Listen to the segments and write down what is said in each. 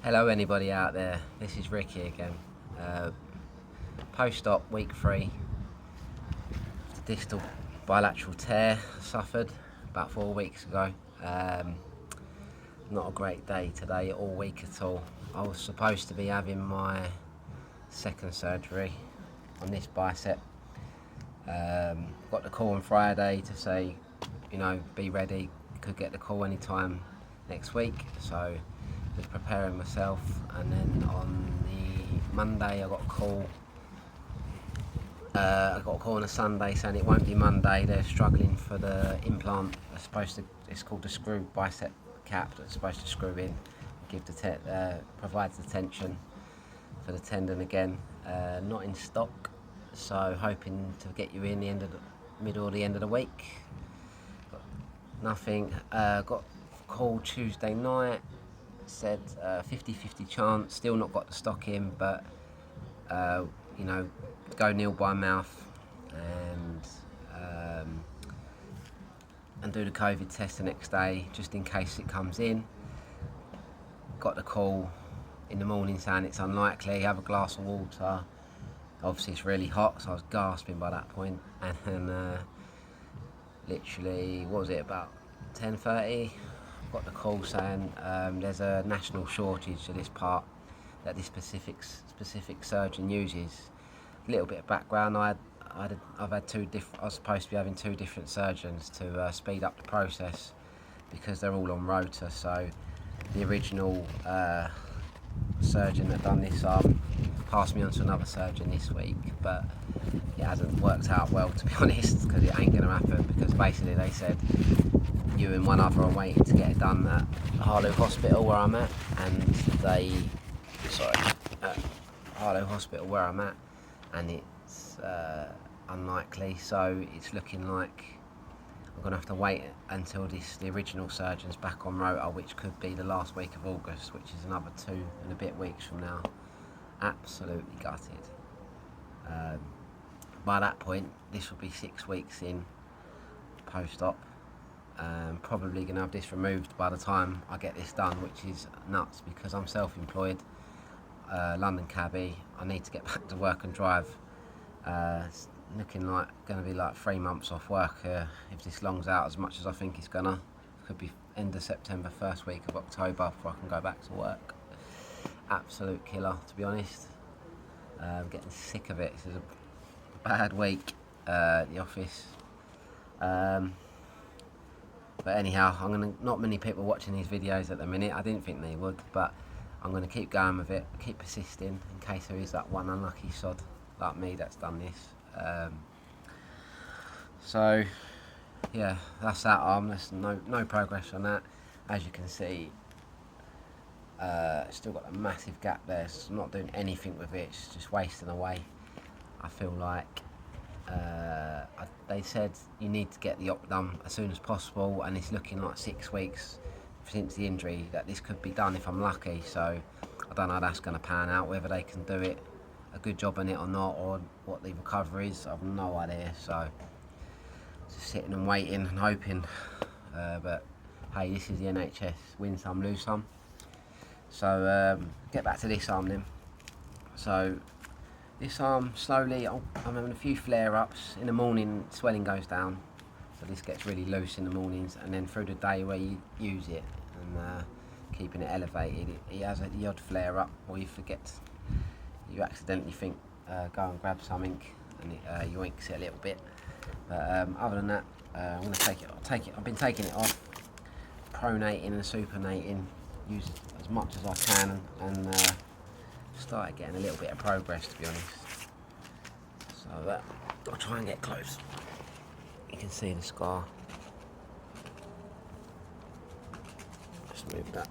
Hello anybody out there, this is Ricky again. Post-op week 3, the distal bilateral tear suffered about 4 weeks ago. Not a great day today all week at all. I was supposed to be having my second surgery on this bicep. Got the call on Friday to say, be ready, could get the call anytime next week, so was preparing myself, and then on the Monday I got a call. On a Sunday saying it won't be Monday. They're struggling for the implant. It's called the screw bicep cap that's supposed to screw in, provides the tension for the tendon again. Not in stock, so hoping to get you in middle or the end of the week. Got nothing. Got a call Tuesday night. Said 50-50 chance, still not got the stock in, but go nil by mouth and do the COVID test the next day just in case it comes in. Got the call in the morning saying it's unlikely, have a glass of water. Obviously it's really hot, so I was gasping by that point, and then literally, what was it, about 10:30, got the call saying there's a national shortage of this part that this specific surgeon uses. A little bit of background: I was supposed to be having 2 different surgeons to speed up the process because they're all on rota. So the original surgeon that done this arm passed me on to another surgeon this week, but it hasn't worked out well, to be honest, because it ain't going to happen, because basically they said you and one other are waiting to get it done at Harlow Hospital where I'm at, and it's unlikely, so it's looking like I'm going to have to wait until the original surgeon's back on rota, which could be the last week of August, which is another 2 and a bit weeks from now. Absolutely gutted. By that point, this will be 6 weeks in post-op. Probably going to have this removed by the time I get this done, which is nuts because I'm self-employed, London cabbie. I need to get back to work and drive. It's looking like going to be like 3 months off work if this longs out as much as I think it's gonna. Could be end of September, first week of October before I can go back to work. Absolute killer, to be honest. I'm getting sick of it. This is a bad week at the office. But anyhow, not many people watching these videos at the minute. I didn't think they would, but I'm going to keep going with it, keep persisting in case there is that one unlucky sod like me that's done this. So yeah, that's that arm. There's no progress on that. As you can see, still got a massive gap there. It's not doing anything with it. It's just wasting away. I feel like they said you need to get the op done as soon as possible, and it's looking like 6 weeks since the injury that this could be done if I'm lucky. So I don't know how that's going to pan out, whether they can do it a good job on it or not, or what the recovery is. I've no idea. So just sitting and waiting and hoping. But hey, this is the NHS. Win some, lose some. So get back to this arm then. So this arm, slowly, I'm having a few flare-ups. In the morning, swelling goes down, so this gets really loose in the mornings, and then through the day where you use it and keeping it elevated, it has the odd flare-up, or you accidentally think, go and grab something, and it yoinks it a little bit. But other than that, I'm going to take it. I've been taking it off, pronating and supinating, use as much as I can, and started getting a little bit of progress, to be honest. So I'll try and get close. You can see the scar. Just move that.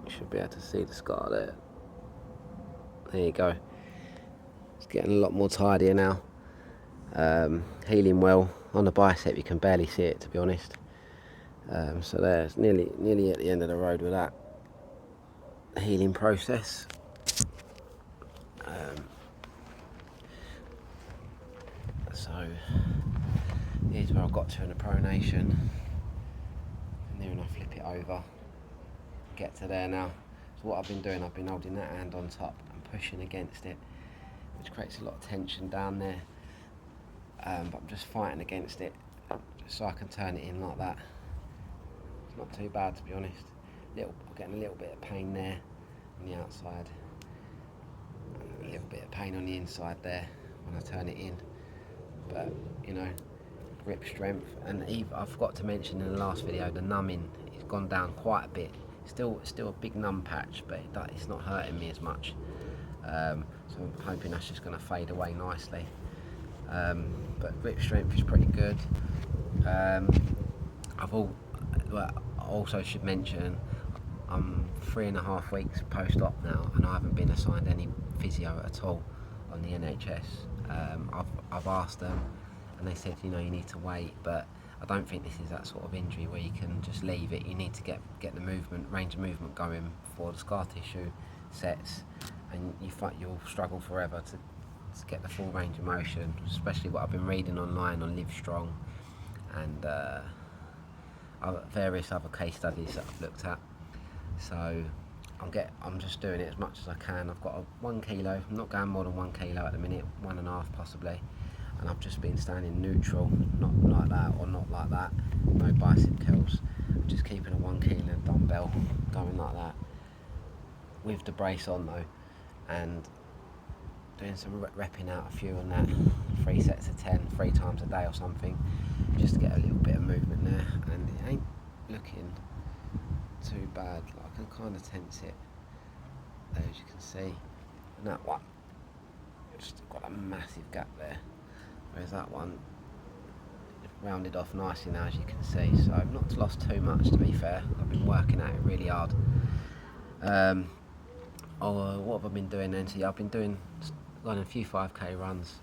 You should be able to see the scar there. There you go. It's getting a lot more tidier now. Healing well. On the bicep you can barely see it, to be honest. So there's nearly at the end of the road with that healing process. So here's where I got to in the pronation. near enough flip it over, get to there now. So what I've been doing, I've been holding that hand on top and pushing against it, which creates a lot of tension down there, but I'm just fighting against it just so I can turn it in like that. It's not too bad, to be honest. I'm getting a little bit of pain there on the outside, a little bit of pain on the inside there when I turn it in, but you know, grip strength. And I forgot to mention in the last video, the numbing has gone down quite a bit. Still a big numb patch, but it's not hurting me as much. So I'm hoping that's just going to fade away nicely. But grip strength is pretty good. I also should mention I'm 3.5 weeks post-op now, and I haven't been assigned any physio at all on the NHS. I've asked them, and they said, you know, you need to wait, but I don't think this is that sort of injury where you can just leave it. You need to get the range of movement going before the scar tissue sets, and you'll struggle forever to get the full range of motion, especially what I've been reading online on Live Strong and various other case studies that I've looked at. So I'm just doing it as much as I can. I've got 1 kilo, I'm not going more than 1 kilo at the minute, 1.5 possibly, and I've just been standing neutral, not like that or not like that, no bicep curls. I'm just keeping a 1 kilo dumbbell going like that, with the brace on though, and doing some repping out a few on that, 3 sets of 10, 3 times a day or something, just to get a little bit of movement there, and it ain't looking too bad. Like, I can kind of tense it there, as you can see, and that one just got a massive gap there, whereas that one rounded off nicely now, as you can see. So I've not lost too much, to be fair. I've been working at it really hard. What have I been doing then? So I've been running a few 5k runs,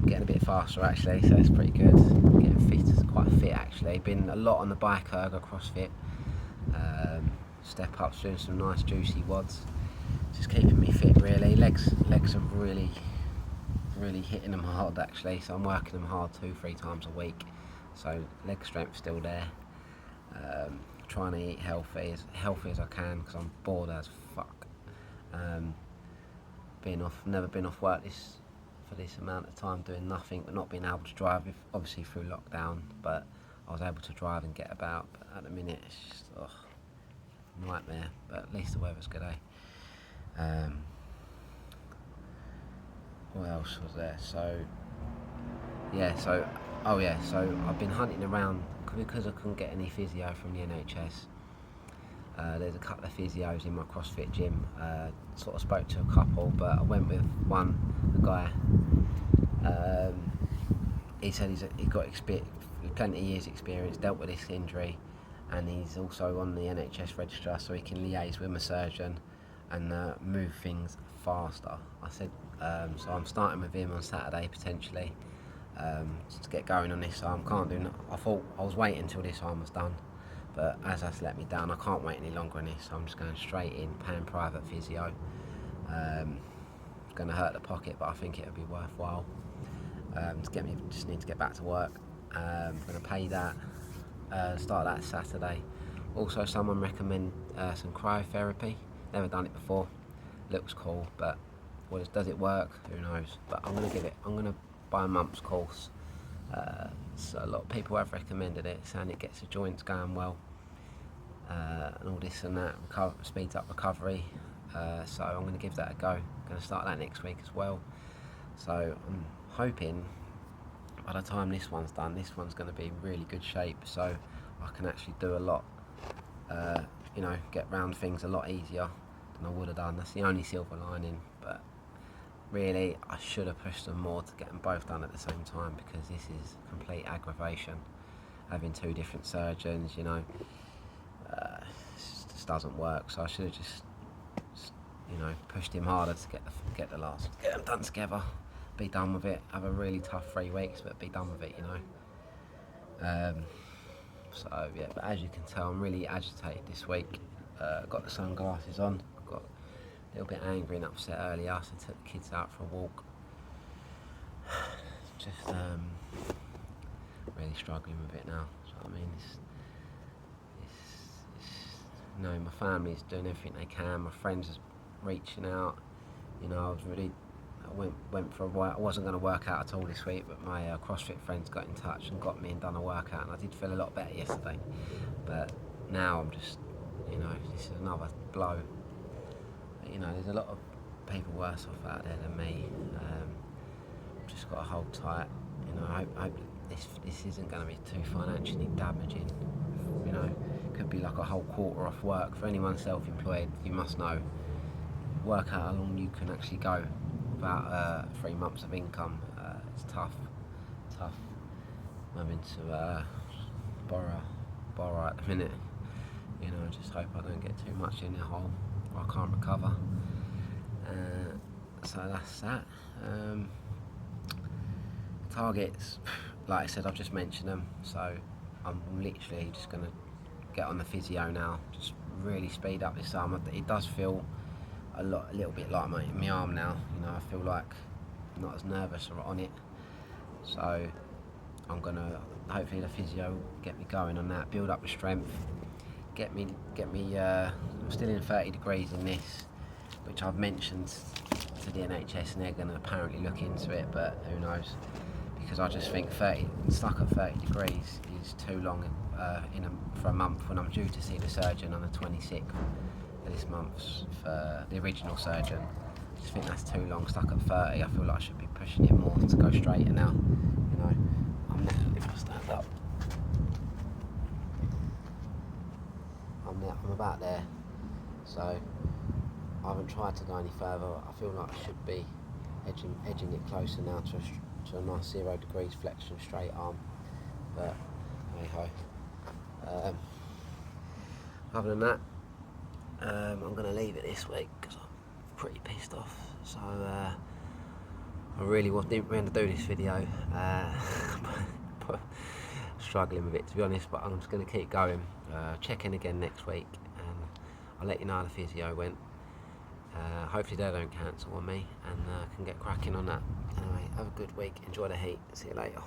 getting a bit faster actually, so it's pretty good. Getting fit, quite fit actually. Been a lot on the bike ergo CrossFit, step ups, doing some nice juicy wads, just keeping me fit really. Legs are really hitting them hard actually, so I'm working them hard 2-3 times a week, so leg strength's still there. Trying to eat healthy as I can, because I'm bored as fuck. Never been off work for this amount of time, doing nothing, but not being able to drive, obviously through lockdown, but I was able to drive and get about. But at the minute it's just nightmare, but at least the weather's good, eh? What else was there? So I've been hunting around because I couldn't get any physio from the NHS. There's a couple of physios in my CrossFit gym. Sort of spoke to a couple, but I went with a guy. He said he's got plenty of years experience, dealt with this injury, and he's also on the NHS register, so he can liaise with my surgeon and move things faster. I said, so I'm starting with him on Saturday potentially, to get going on this arm. Can't do. I thought I was waiting until this arm was done, but as that's let me down, I can't wait any longer on this, so I'm just going straight in, paying private physio. Going to hurt the pocket, but I think it'll be worthwhile. Just need to get back to work. I'm going to pay that, start that Saturday. Also, someone recommend some cryotherapy. Never done it before. Looks cool, but does it work? Who knows? But I'm going to buy a month's course. So a lot of people have recommended it, saying it gets the joints going well, and all this and that, speeds up recovery. So I'm going to give that a go. I'm going to start that next week as well. So I'm hoping by the time this one's done, this one's going to be in really good shape, so I can actually do a lot, get round things a lot easier than I would have done. That's the only silver lining, but really I should have pushed them more to get them both done at the same time, because this is complete aggravation, having 2 different surgeons, it just doesn't work. So I should have just pushed him harder to get them done together, be done with it, have a really tough 3 weeks, but be done with it, So yeah, but as you can tell, I'm really agitated this week. Got the sunglasses on, got a little bit angry and upset earlier, so I took the kids out for a walk. Just really struggling with it now. So I mean, you know, my family's doing everything they can, my friends are reaching out. You know, I went for a while. I wasn't going to work out at all this week, but my CrossFit friends got in touch and got me and done a workout, and I did feel a lot better yesterday. But now I'm just, you know, this is another blow. You know, there's a lot of people worse off out there than me. Just got to hold tight. You know, I hope this isn't going to be too financially damaging. You know, could be like a whole quarter off work. For anyone self-employed, you must know, work out how long you can actually go without 3 months of income. It's tough. I'm having to borrow at the minute. You know, I just hope I don't get too much in the hole or I can't recover. So that's that. Targets, like I said, I've just mentioned them, so I'm literally just going to get on the physio now, just really speed up this arm. It does feel a little bit like my arm now. You know, I feel like I'm not as nervous on it, so I'm going to, hopefully the physio will get me going on that, build up the strength, get me I'm still in 30 degrees in this, which I've mentioned to the NHS, and they're going to apparently look into it, but who knows, because I just think stuck at 30 degrees is too long for a month, when I'm due to see the surgeon on the 26th of this month for the original surgeon. I just think that's too long. Stuck at 30, I feel like I should be pushing it more to go straighter now. You know, if I stand up, I'm about there, so I haven't tried to go any further. I feel like I should be edging it closer now to a nice 0 degrees flexion straight arm, but hey ho. Other than that, I'm going to leave it this week because I'm pretty pissed off, so I really didn't mean to do this video, but struggling with it, to be honest, but I'm just going to keep going. Check in again next week and I'll let you know how the physio went. Hopefully they don't cancel on me, and can get cracking on that. Anyway, have a good week, enjoy the heat, see you later.